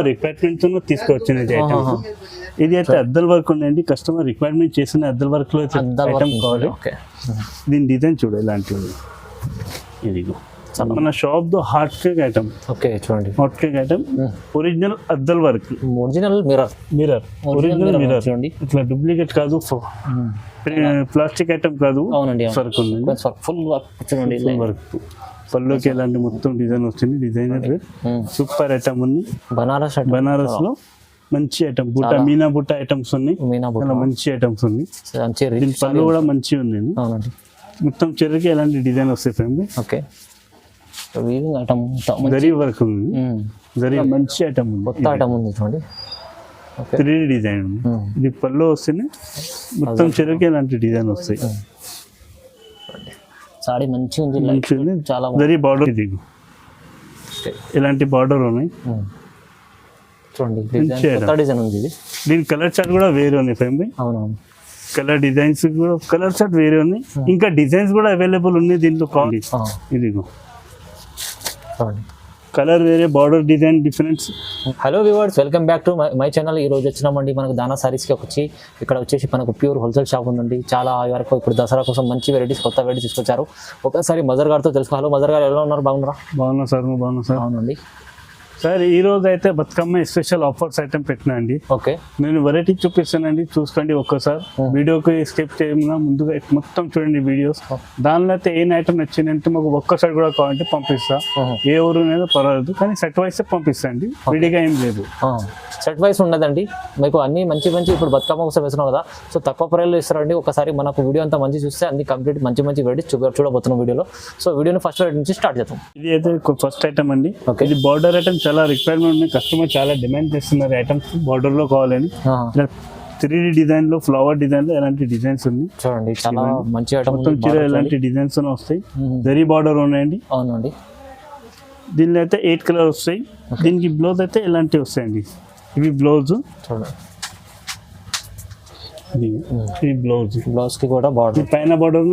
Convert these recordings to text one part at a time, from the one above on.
Requirement తీసుకొచ్చిన item. ఇది అయితే అద్దల వర్క్ ఉందండి, కస్టమర్ రిక్వైర్మెంట్ చేసిన అద్దల వర్క్ లో ఐటమ్ కావాలి. దీని డిజైన్ చూడు ఇలాంటివి. ఇదిగో మన షాప్ దో హార్ట్ కేక్ ఐటమ్. ఓకే చూడండి, హాట్ కేక్ ఐటమ్ ఒరిజినల్ అద్దల work, original mirror original mirror చూడండి. ఇట్లా డూప్లికేట్ కాదు, ప్లాస్టిక్ ఐటమ్ కాదు. అవునండి, వర్క్ ఉంది, ఫుల్ వర్క్ చూడండి. వర్క్ పళ్ళుకి ఎలాంటి మొత్తం డిజైన్ వచ్చింది. డిజైనర్ సూపర్ ఐటమ్ ఉంది. బనారస్ లో మంచి ఐటమ్, బుట్ట మీనా బుట్ట ఐటమ్స్ ఉన్నాయి. మంచి ఐటమ్స్ ఉంది. దీని పళ్ళు కూడా మంచిగా ఉంది. మొత్తం చెర్రీకి ఎలాంటి డిజైన్ వస్తాయి ఫ్రెండ్. ఓకే, జరీ వర్క్ ఉంది, జరీ మంచి ఐటమ్ ఉంది. కొత్త ఐటమ్ ఉంది చూడండి. 3D డిజైన్ ఉంది. ఇది పళ్ళు వస్తేనే మొత్తం చెర్రీకి ఎలాంటి డిజైన్ వస్తాయి. సారీ మంచిగా ఉంది, చాలా జరీ బార్డర్. ఇది ఇలాంటి బార్డర్ ఉన్నాయి చూడండి. డిజైన్ ఉంది. ఇది దీని కలర్ చార్ట్ కూడా వేరే ఉన్నాయి ఫ్రెండ్. అవునవును, కలర్ డిజైన్స్ కూడా కలర్ చార్ట్ వేరే ఉన్నాయి. ఇంకా డిజైన్స్ కూడా అవైలబుల్ ఉన్నాయి దీంట్లో. ఇదిగో కలర్ వేరే, border design difference. Hello viewers, welcome back to my channel. ఈ రోజు వచ్చినామండి మనకు దానా సారీస్కి ఇక్కడ వచ్చేసి మనకు ప్యూర్ హోల్సేల్ షాప్ ఉందండి. చాలా వరకు ఇప్పుడు దసరా కోసం మంచి వెరైటీస్, కొత్త వెరైటీస్ తీసుకొచ్చారు. ఒకసారి మదర్ గారితో తెలుసుకో. హలో మదర్ గారు, ఎలా ఉన్నారు? బాగున్నారా? బాగున్నా సార్, బాగున్నా సార్. అవునండి సార్, ఈ రోజు అయితే బతుకమ్మ స్పెషల్ ఆఫర్స్ ఐటమ్ పెట్టినా అండి. ఓకే, నేను వెరైటీ చూపిస్తానండి, చూసుకోండి ఒక్కసారి. వీడియోకి స్కిప్ చేయకుండా ముందుగా మొత్తం చూడండి వీడియోస్. దానిలో అయితే ఏ ఐటమ్ నచ్చిందంటే మాకు ఒక్కసారి కూడా కావాలంటే పంపిస్తా. ఏ ఊరు అనేది పర్వాలేదు, కానీ సెట్ వైస్ పంపిస్తా అండి, విడిగా ఏం లేదు. సెట్ వైస్ ఉండదండి మీకు, అన్ని మంచి ఇప్పుడు బతుకమ్మ కోసం వేస్తున్నాం కదా, సో తక్కువ ప్రైస్లో ఇస్తారండి. ఒకసారి మనకు వీడియో అంతా మంచి చూస్తే అన్ని కంప్లీట్ మంచి వెరైటీస్ చూడబోతున్నాం వీడియోలో. సో వీడియోని ఫస్ట్ వెరైటీ నుంచి స్టార్ట్ చేద్దాం. ఇది అయితే ఫస్ట్ ఐటమ్ అండి. ఇది బార్డర్ ఐటమ్, చాలా రిక్వైర్మెంట్ ఉన్నాయి. కస్టమర్ చాలా డిమాండ్ చేస్తున్నారు ఐటమ్స్ బార్డర్ లో కావాలని. 3D డిజైన్ లో, ఫ్లవర్ డిజైన్ లో ఎలాంటి డిజైన్స్ ఉన్నాయి చూడండి. చాలా మంచి ఐటమ్, మొత్తం చీర ఎలాంటి డిజైన్స్ వస్తాయి. జరీ బార్డర్ ఉన్నాయండి. అవునండి, దీనిలో అయితే 8 కలర్ వస్తాయి. దీనికి బ్లౌజ్ అయితే ఎలాంటివి వస్తాయండి. ఇవి బ్లౌజ్ చూడండి. ఈ బ్లౌజ్ కి కూడా బార్డర్, పైన బార్డర్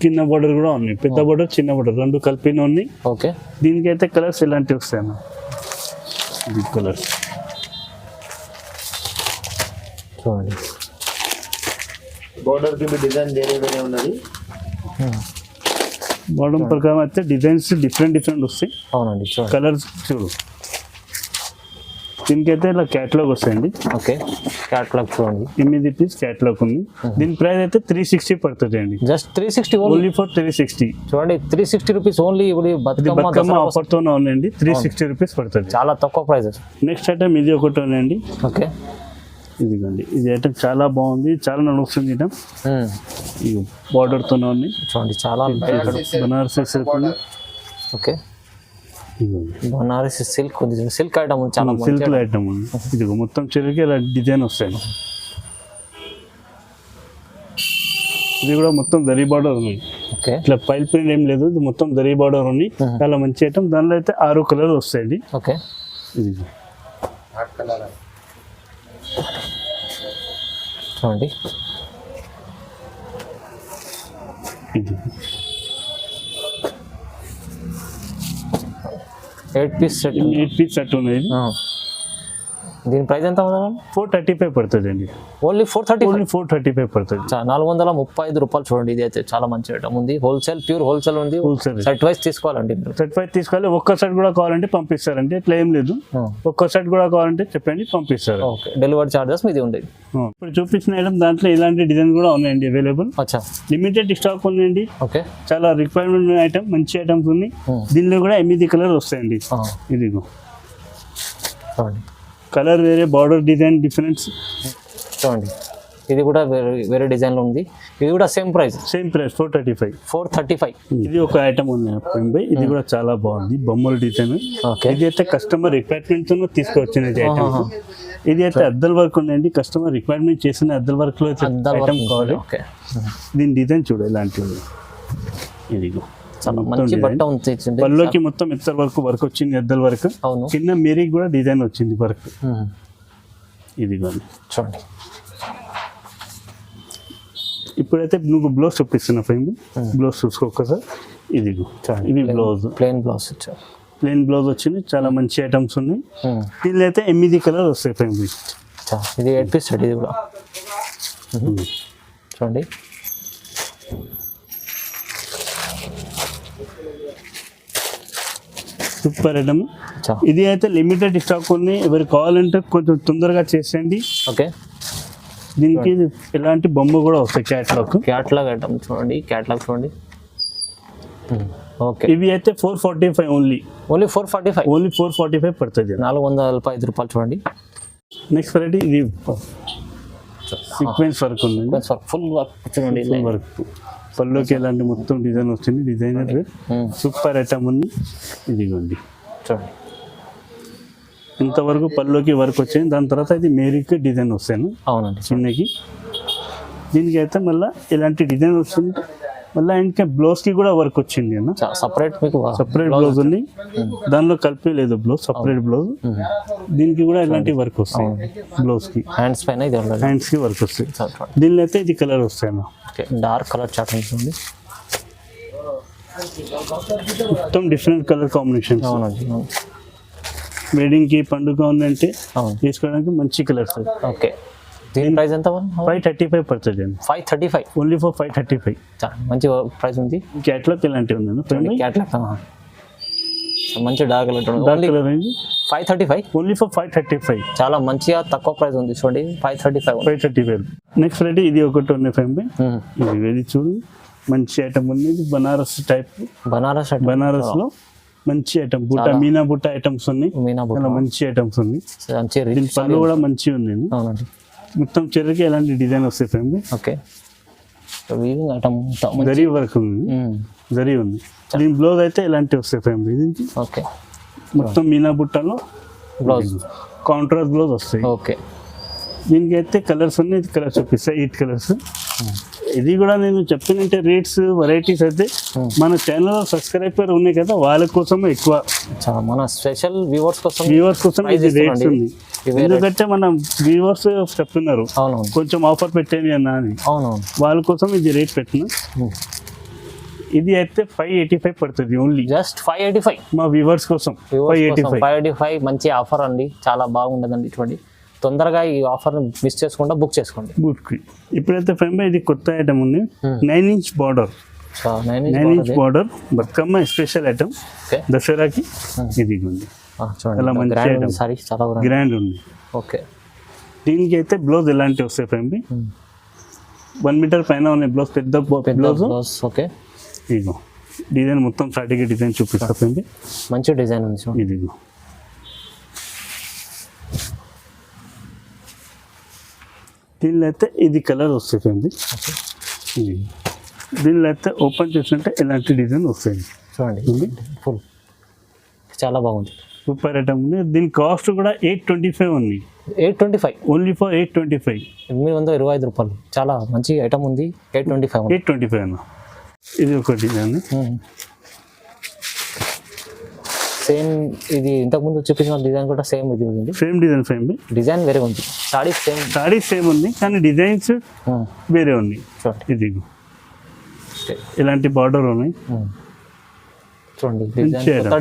కింద బార్డర్ కూడా ఉన్నాయి. పెద్ద బార్డర్, చిన్న బార్డర్ రెండు కలిపి ఉన్నాయి. ఓకే, దీనికి అయితే కలర్స్ ఎలాంటివి వస్తాయన్న. ఇది కలర్స్ చూడండి. బార్డర్ కి డిజైన్ వేరే ఉన్నది. బార్డర్ ప్రకారం అయితే డిజైన్స్ డిఫరెంట్ వస్తాయి. అవునండి, కలర్స్ చూడు. దీనికైతే ఇలా క్యాటలాగ్ వస్తాయండి. ఓకే, క్యాటలాగ్ చూడండి. 8 పీస్ క్యాటలాగ్ ఉంది. దీని ప్రైస్ అయితే 360 పడుతుంది అండి. జస్ట్ 360 ఓన్లీ ఫర్ 360 చూడండి. 360 రూపీస్ ఓన్లీ. బతుకమ్మ ఆఫర్ తోనే ఉందండి. 360 రూపీస్ పడుతుంది, చాలా తక్కువ ప్రైస్. నెక్స్ట్ ఐటమ్ ఇది ఒకటి ఉందండి. ఓకే, ఇదిగోండి. ఇది ఐటమ్ చాలా బాగుంది, చాలా నడుస్తుంది ఐటమ్. ఈ బార్డర్ తోనే ఉంది చూడండి. చాలా Banarasi silk. Okay, Banarasi silk item, చాలా సిల్క్ ఐటమ్ ఉంది. ఇదిగో మొత్తం చెరువుకి ఇలా డిజైన్ వస్తాయి. ఇది కూడా మొత్తం జరీ బార్డర్ ఉంది. ఓకే, ఇట్లా పైల్ ప్రింట్ ఏం లేదు, ఇది మొత్తం జరీ బార్డర్ ఉంది. చాలా మంచి ఐటమ్. దానిలో అయితే 6 కలర్ వస్తాయండి. ఓకే, ఇది చూడండి. ఇది 8 పీస్ సెట్ ఉన్నది. దీని ప్రైస్ ఎంత ఉంది? 435 పడుతుంది అండి. ఓన్లీ 435 పడుతుంది. 435 రూపాయలు చూడండి. ఇది అయితే చాలా మంచి ఐటమ్ ఉంది. హోల్సేల్, ప్యూర్ హోల్సేల్ ఉంది. సెట్ వైస్ తీసుకోవాలండి. సెట్ వైస్ తీసుకోవాలి. ఒక్క సెట్ కూడా కావాలంటే పంపిస్తారండి, ఇట్లా ఏం లేదు. ఒక్క సెట్ కూడా కావాలంటే చెప్పండి, పంపిస్తారు. ఓకే, డెలివరీ చార్జెస్ మీది ఉండేది. ఇప్పుడు చూపించిన ఐటమ్ దాంట్లో ఇలాంటి డిజైన్ కూడా ఉన్నాయండి అవైలబుల్. అచ్చా, లిమిటెడ్ స్టాక్ ఉన్నాయండి. ఓకే, చాలా రిక్వైర్మెంట్ ఐటమ్, మంచి ఐటమ్స్ ఉన్నాయి. దీనిలో కూడా 8 కలర్ వస్తాయండి. ఇదిగో చూడండి. కలర్ వేరే, బార్డర్ డిజైన్ డిఫరెన్స్ చూడండి. ఇది కూడా వేరే డిజైన్ లో ఉంది. ఇది కూడా సేమ్ ప్రైస్ 435. ఇది ఒక ఐటమ్ ఉంది. ఇది కూడా చాలా బాగుంది, బొమ్మల డిజైన్. ఇది అయితే కస్టమర్ రిక్వైర్మెంట్ తో తీసుకొచ్చిన ఐటమ్. ఇది అయితే అద్దల వర్క్ ఉందండి. కస్టమర్ రిక్వైర్మెంట్ చేసిన అద్దల వర్క్ లో ఐటమ్ కావాలి. దీని డిజైన్ చూడు ఇలాంటివి. ఇదిగో మంచి బట్ట ఉంది. పళ్ళుకి మొత్తం ఎత్తర వర్క్ వచ్చింది, అద్దల వర్క్. కింద మీరికి కూడా డిజైన్ వచ్చింది వర్క్. ఇది చూడండి. ఇప్పుడైతే నువ్వు బ్లౌజ్ చూపిస్తున్నా ఫ్రెండ్. బ్లౌజ్ చూసుకో సార్. ఇది బ్లౌజ్, ప్లెయిన్ బ్లౌజ్ ఇచ్చారు. ప్లెయిన్ బ్లౌజ్ వచ్చింది, చాలా మంచి ఐటమ్స్ ఉన్నాయి. దీనిలో అయితే 8 కలర్ వస్తాయి ఫ్రెండ్. ఇది 8 పీస్ సెట్ ఇది కూడా చూడండి. Super item. ఇది అయితే లిమిటెడ్ స్టాక్ ఉంది, ఎవరు కావాలంటే కొంచెం తొందరగా చేసేయండి. ఓకే, దీనికి ఎలాంటి బొమ్మ కూడా వస్తాయి, క్యాట్లాగ్ ఐటమ్ చూడండి. క్యాట్లాగ్ చూడండి. ఓకే, ఇవి అయితే 445 ఓన్లీ 445 పడుతుంది, 405 రూపాయలు చూడండి. నెక్స్ట్ వెరైటీ ఇది సీక్వెన్స్ వర్క్ ఉంది, ఫుల్ వర్క్ చూడండి. వర్క్ పళ్ళుకి ఎలాంటి మొత్తం డిజైన్ వస్తుంది, డిజైనర్ సూపర్ ఐటమ్ ఉంది. ఇదిగోండి చూడండి, ఇంతవరకు పళ్ళుకి వర్క్ వచ్చింది. దాని తర్వాత ఇది మేరీకి డిజైన్ వస్తాను. అవునండి, చిన్నకి. దీనికి అయితే మళ్ళీ ఇలాంటి డిజైన్ వస్తుంది. మళ్ళీ ఇంకా బ్లౌజ్ కి కూడా వర్క్ వచ్చింది అన్న, సపరేట్ బ్లౌజ్ ఉంది, దానిలో కలిపి లేదు బ్లౌజ్, సపరేట్ బ్లౌజ్. దీనికి కూడా ఇలాంటి వర్క్ వస్తాయి, బ్లౌజ్ కి హ్యాండ్స్ కి వర్క్ వస్తాయి. దీనిలో అయితే ఇది కలర్ వస్తాయి అన్న, డార్క్ కలర్ చాట్ ఉంటుంది, మొత్తం డిఫరెంట్ కలర్ కాంబినేషన్. వెడ్డింగ్ కి పండుగ ఉందంటే తీసుకోవడానికి మంచి కలర్స్. ఓకే, దీని ప్రైస్ ఎంత? 535 పడుతుంది. 535 ఓన్లీ ఫర్ 535. మంచి ప్రైస్ ఉంది. క్యాట్లాగ్ ఇలాంటివి ఉంది, క్యాట్లాగ్ మంచి డార్క్ కలర్ 535 ఓన్లీ ఫర్ 535. చాలా మంచిగా తక్కువ ప్రైస్ ఉంది చూడండి, 535. నెక్స్ట్ రెడీ ఇది ఒకటి ఉంది ఫ్రెండ్, ఇది చూడు మంచి ఐటమ్ ఉంది. ఇది బనారస్ టైప్, బనారస్ లో మంచి ఐటమ్, బుట్ట మీనా బుట్ట ఐటమ్స్ ఉన్నాయి, మంచి ఐటమ్స్ ఉంది. పళ్ళు కూడా మంచిగా ఉంది, మొత్తం చెర్రకి ఎలాంటి డిజైన్ వస్తాయి ఫ్రెండ్. ఓకే, జరీ వర్క్ ఉంది, జరీ ఉంది. దీని బ్లౌజ్ అయితే ఇలాంటివి వస్తాయి ఫ్రెండ్. దీనికి ఓకే, మొత్తం మీనా బుట్టలో బ్లౌజ్, కాంట్రాస్ట్ బ్లౌజ్ వస్తాయి. ఓకే, దీనికి అయితే కలర్స్ ఉన్నాయి, కలర్స్ చూపిస్తాయి, 8 కలర్స్. ఇది కూడా నేను చెప్పినంటే రేట్స్ వెరైటీస్ అయితే మన ఛానల్ సబ్స్క్రైబర్ ఉన్నాయి కదా, వాళ్ళ కోసం ఎక్కువ, మన స్పెషల్ వ్యూవర్స్ కోసం ఇది రేట్స్ ఉంది. ఎందుకంటే మన వ్యూవర్స్ చెప్తున్నారు కొంచెం ఆఫర్ పెట్టేది అన్న అని, వాళ్ళ కోసం ఇది రేట్ పెట్టిన. ఇది అయితే 585 పడుతుంది, ఓన్లీ జస్ట్ 585 మా వ్యూవర్స్ కోసం. 585 మంచి ఆఫర్ అండి, చాలా బాగుండదండి. చూడండి, తొందరగా ఈ ఆఫర్ మిస్ చేసుకుంటా బుక్ చేసుకోండి. ఇప్పుడైతే ఫ్రెండ్ ఇది కొత్త ఐటమ్ ఉంది, 9 inch border, 9 inch border Bathukamma special item దసరాకి. ఇది ఉంది, చాలా మంచి ఐటమ్, చాలా గ్రాండ్ ఉంది. ఓకే, దీనికి అయితే బ్లౌజ్ ఎలాంటివి వస్తాయి ఫ్రెండ్, 1 మీటర్ పైన ఉన్నాయి బ్లౌజ్, పెద్ద బ్లౌజ్. ఓకే, ఇదిగో డిజైన్ మొత్తం స్టార్టింగ్ డిజైన్ చూపిస్తా ఫ్రెండ్, మంచి డిజైన్ ఉంది. ఇదిగో దీనిలో అయితే ఇది కలర్ వస్తాయి ఫ్రెండ్. దీనిలో అయితే ఓపెన్ చేస్తుంటే ఇలాంటి డిజైన్ వస్తాయి చూడండి, ఫుల్ చాలా బాగుంది, సూపర్ ఐటమ్ ఉంది. దీని కాస్ట్ కూడా 825 ఉంది. 825 ఓన్లీ ఫర్ 825, 825 రూపాయలు. చాలా మంచి ఐటమ్ ఉంది. 825 అన్న. ఇది ఒక డిజైన్, సేమ్ ఇది ఇంతకుముందు చూపించిన డిజైన్ కూడా సేమ్ ఇది ఉంది, సేమ్ డిజైన్ ఫ్రేమ్, డిజైన్ వేరే ఉంది. సాడీ సేమ్ ఉంది కానీ డిజైన్స్ వేరే ఉంది. ఇది ఇలాంటి బార్డర్ ఉన్నాయి చూడండి,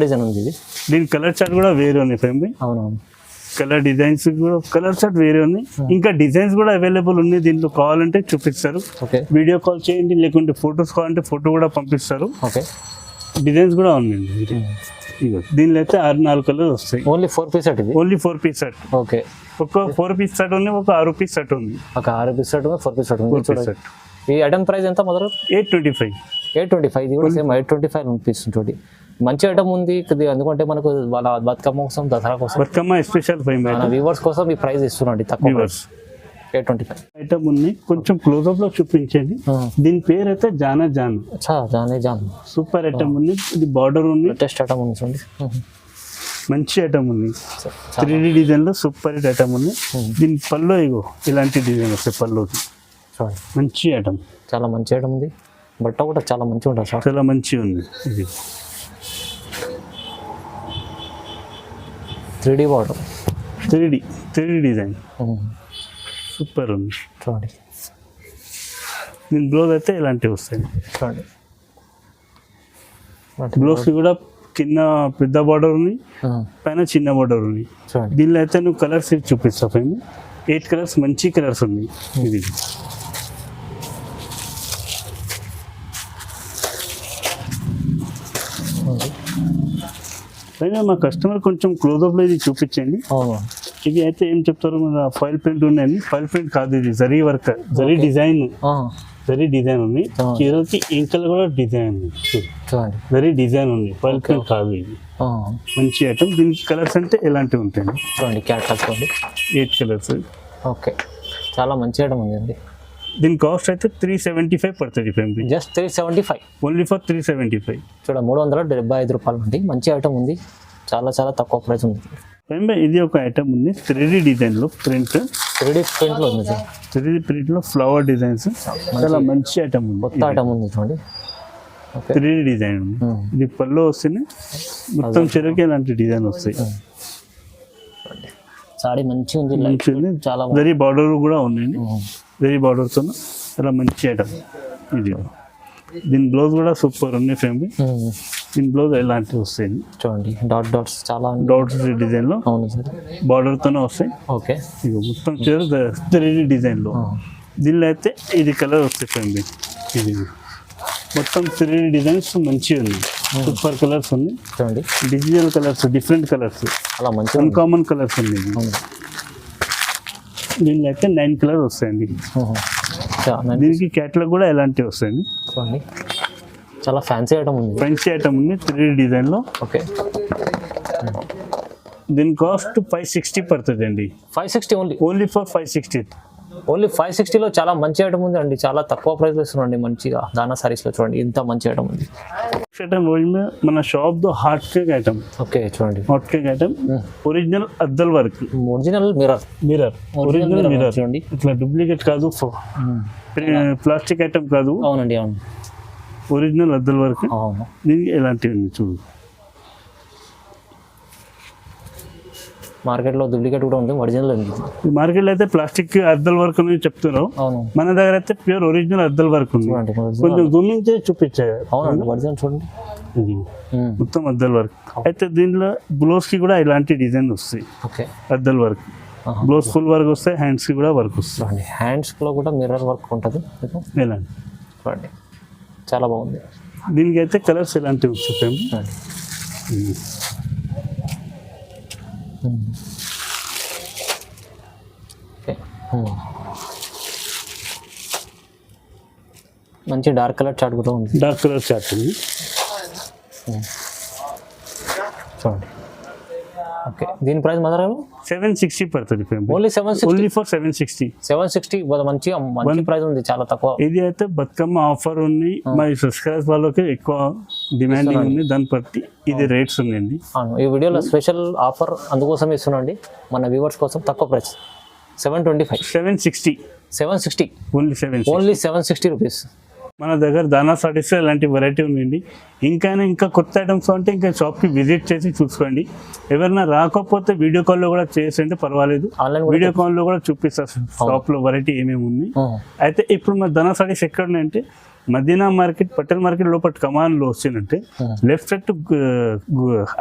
డిజైన్ ఉంది. ఇది దీని కలర్ చార్ట్ కూడా వేరే ఉంది ఫ్రేమ్. అవునవును, కలర్ డిజైన్స్ కూడా కలర్ చార్ట్ వేరే ఉన్నాయి. ఇంకా డిజైన్స్ కూడా అవైలబుల్ ఉన్నాయి, దీంట్లో కావాలంటే చూపిస్తారు. వీడియో కాల్ చేయండి, లేకుంటే ఫొటోస్ కావాలంటే ఫోటో కూడా పంపిస్తారు. ఓకే, డిజైన్స్ కూడా ఉన్నాయండి. దీనిలో అయితే 6 కలర్స్ వస్తాయి. ఓన్లీ 4 పీస్ సెట్ ఇది, ఓన్లీ 4 పీస్ సెట్. ఓకే, ఒక 4 పీస్ సెట్ ఉంది, ఒక 6 పీస్ సెట్ ఉంది. ఒక 6 పీస్ సెట్, 4 పీస్ సెట్. ఈ ఐటమ్ ప్రైస్ ఎంత మొదలు? 825. ఇది కూడా సేమ్ 825 రూపీస్ ఉంటుంది. మంచి ఐటమ్ ఉంది, ఎందుకంటే మనకు వాళ్ళ బతుకమ్మ కోసం, దసరా కోసం, బతుకమ్మ స్పెషల్ వ్యూవర్స్ కోసం ఈ ప్రైస్ ఇస్తున్నాండి, తక్కువ 825 ఐటమ్ ఉంది. కొంచెం క్లోజ్అప్ లో చూపించండి. దీని పేరు అయితే జానా సూపర్ ఐటమ్ ఉంది. ఇది బార్డర్ ఉంది, లేటెస్ట్ ఐటమ్ ఉంది చూడండి, మంచి ఐటమ్ ఉంది. 3D డిజైన్ లో సూపర్ ఐటమ్ ఉంది. దీని పళ్ళు ఇగో ఇలాంటి డిజైన్ వస్తాయి పళ్ళుకి, మంచి ఐటమ్, చాలా మంచి ఐటమ్ ఉంది. బట్ట కూడా చాలా మంచిగా ఉంటుంది సార్, చాలా మంచిగా ఉంది. ఇది 3D border, 3D design super ఉంది చూడండి. దీని బ్లౌజ్ అయితే ఇలాంటివి వస్తాయి. చూడండి, బ్లౌజ్ కూడా కింద పెద్ద బార్డర్ ఉంది, పైన చిన్న బార్డర్ ఉంది. చూడండి దీనిలో అయితే నువ్వు కలర్స్ చూపిస్తా మేము 8 కలర్స్ మంచి కలర్స్ ఉన్నాయి. ఇది పైన మా కస్టమర్ కొంచెం క్లోజ్అప్లో ఇది చూపించండి. అవును ఇది అయితే ఏం చెప్తారు, మన ఫైల్ ప్రింట్ ఉన్నాయండి. ఫైల్ ప్రింట్ కాదు, ఇది zari work, zari design, zari design ఉంది. చీరకి ఇంకలు కూడా డిజైన్ ఉంది, చూడండి జరీ డిజైన్ ఉంది, ఫైల్ ప్రింట్ కాదు. ఇది మంచి ఐటమ్. దీనికి కలర్స్ అంటే ఎలాంటివి ఉంటాయండి? చూడండి క్యాట్లాగ్ చూడండి 8 కలర్స్. ఓకే చాలా మంచి ఐటమ్ ఉందండి. దీని కాస్ట్ అయితే 375 పడుతుంది ఫ్యామిలీ. Just 375 only for 375. చూడ 375 రూపాయలు ఉంది. మంచి ఐటమ్ ఉంది, చాలా చాలా తక్కువ ప్రైస్ ఉంది. ఫ్యామిలీ ఇది ఒక ఐటమ్ ఉంది 3D డిజైన్లో ప్రింట్, 3D ప్రింట్లో ఉంది, 3D ప్రింట్లో ఫ్లవర్ డిజైన్స్. చాలా మంచి ఐటమ్ ఉంది, కొత్త ఐటమ్ ఉంది చూడండి. ఓకే 3D డిజైన్ ఉంది. ఇది పళ్ళు వస్తుంది, మొత్తం చీరకి ఇలాంటి డిజైన్ వస్తాయి. సారీ మంచిగా ఉంది, మంచి ఉంది. చాలా వెరీ బార్డర్ కూడా ఉన్నాయండి, వెరీ బార్డర్తో చాలా మంచి ఐటమ్ ఇది. దీని బ్లౌజ్ కూడా సూపర్ ఉంది ఫ్యామిలీ. దీని బ్లౌజ్ ఎలాంటివి వస్తాయి చూడండి, డాట్ డాట్స్ చాలా డాట్స్ డిజైన్లో అవును సార్, బార్డర్తోనే వస్తాయి. ఓకే ఇక మొత్తం చీర 3D డిజైన్లో. దీనిలో అయితే ఇది కలర్ వస్తాయి ఫ్యామిలీ. ఇది మొత్తం 3D డిజైన్స్ మంచిగా ఉంది, సూపర్ కలర్స్ ఉన్నాయి. చూడండి డిజిటల్ కలర్స్, డిఫరెంట్ కలర్స్, చాలా మంచిగా అన్కామన్ కలర్స్ ఉన్నాయి. దీనిలో అయితే 9 కలర్స్ వస్తాయండి. దీనికి క్యాట్లాగ్ కూడా ఎలాంటివి వస్తాయండి? చూడండి చాలా ఫ్యాన్సీ ఐటమ్ ఉంది, ఫ్రెంచ్ ఐటమ్ ఉంది 3D డిజైన్లో. ఓకే దీని కాస్ట్ 560 పడుతుంది అండి. 560 ఓన్లీ, ఓన్లీ ఫర్ 560. ఓన్లీ 560లో చాలా మంచి ఐటమ్ ఉంది అండి. చాలా తక్కువ ప్రైస్లో ఇస్తున్నాండి మంచిగా. దానా సారీస్లో చూడండి ఇంత మంచి ఐటమ్ ఉంది. ఐటమ్ మన షాప్లో హాట్ కేక్ ఐటమ్. ఓకే చూడండి హాట్ కేక్ ఐటమ్ ఒరిజినల్ అద్దల్ work, original mirror, original mirror చూడండి. ఇట్లా డూప్లికేట్ కాదు, ప్లాస్టిక్ ఐటమ్ కాదు. అవునండి అవును, ఒరిజినల్ అద్దల్ వర్క్. అవును దీనికి ఎలాంటివి ఉంది చూడు. మార్కెట్లో డూప్లికేట్ కూడా ఉంది, ఒరిజినల్ ఉంది. ఈ మార్కెట్లో అయితే ప్లాస్టిక్ అద్దల్ వర్క్ అని చెప్తున్నావు, అవును మన దగ్గర అయితే ప్యూర్ ఒరిజినల్ అద్దల్ వర్క్ ఉంది. చూడండి కొంచెం జూమింగ్ చేసి చూపించాయి. అవునండి ఒరిజినల్ చూడండి, ఇది మొత్తం అద్దల్ వర్క్. అయితే దీనిలో బ్లౌజ్ కి కూడా ఇలాంటి డిజైన్ వస్తాయి, ఓకే అద్దల్ వర్క్. బ్లౌజ్ ఫుల్ వర్క్ వస్తాయి, హ్యాండ్స్ కి కూడా వర్క్ వస్తాయి. చూడండి హ్యాండ్స్లో కూడా మిర్రర్ వర్క్ ఉంటుంది. ఎలాంటి చూడండి చాలా బాగుంది. దీనికి అయితే కలర్స్ ఎలాంటివి వస్తాయి? చూడండి ఓకే మంచి డార్క్ కలర్ చార్ట్ కూడా ఉంది. డార్క్ కలర్ చార్ట్ ఉంది చూడండి. ఓకే దీని ప్రైస్ మదర్ 760 పడుతుంది. Only 760, only for 760. మంచిగా మంచి ప్రైస్ ఉంది, చాలా తక్కువ. ఇది అయితే బతుకమ్మ ఆఫర్ ఉంది, మరి సబ్స్క్రైబ్ వాళ్ళకి ఎక్కువ డిమాండింగ్ ఉంది, దాన్ని బట్టి ఇది రేట్స్ ఉన్నాయండి. అవును ఈ వీడియోలో స్పెషల్ ఆఫర్ అందుకోసం ఇస్తున్నాండి మన వ్యూవర్స్ కోసం. తక్కువ ప్రైస్ 725, 760 ఓన్లీ 760. Only 760 rupees. మన దగ్గర దానా సారీస్ ఇలాంటి వెరైటీ ఉందండి. ఇంకా కొత్త ఐటమ్స్ అంటే ఇంకా షాప్కి విజిట్ చేసి చూసుకోండి. ఎవరైనా రాకపోతే వీడియో కాల్లో కూడా చేసండి, పర్వాలేదు. ఆన్లైన్ వీడియో కాల్లో కూడా చూపిస్తారు షాప్లో వెరైటీ ఏమేమి ఉంది. అయితే ఇప్పుడు మన దానా సారీస్ ఎక్కడ ఉన్నాయంటే మదీనా మార్కెట్, పటేల్ మార్కెట్ లోపల కమాన్లో వచ్చిందంటే లెఫ్ట్ సైడ్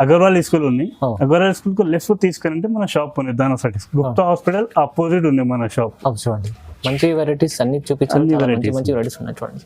అగర్వాల్ స్కూల్ ఉంది. అగర్వాల్ స్కూల్కి లెఫ్ట్ తీసుకెళ్ళంటే మన షాప్ ఉంది దానా సారీస్. గుప్తా హాస్పిటల్ ఆపోజిట్ ఉంది మన షాప్. చూడండి మంచి వెరైటీస్ అన్ని చూపించాలి, మంచి వెరైటీస్ ఉన్నాయి చూడండి.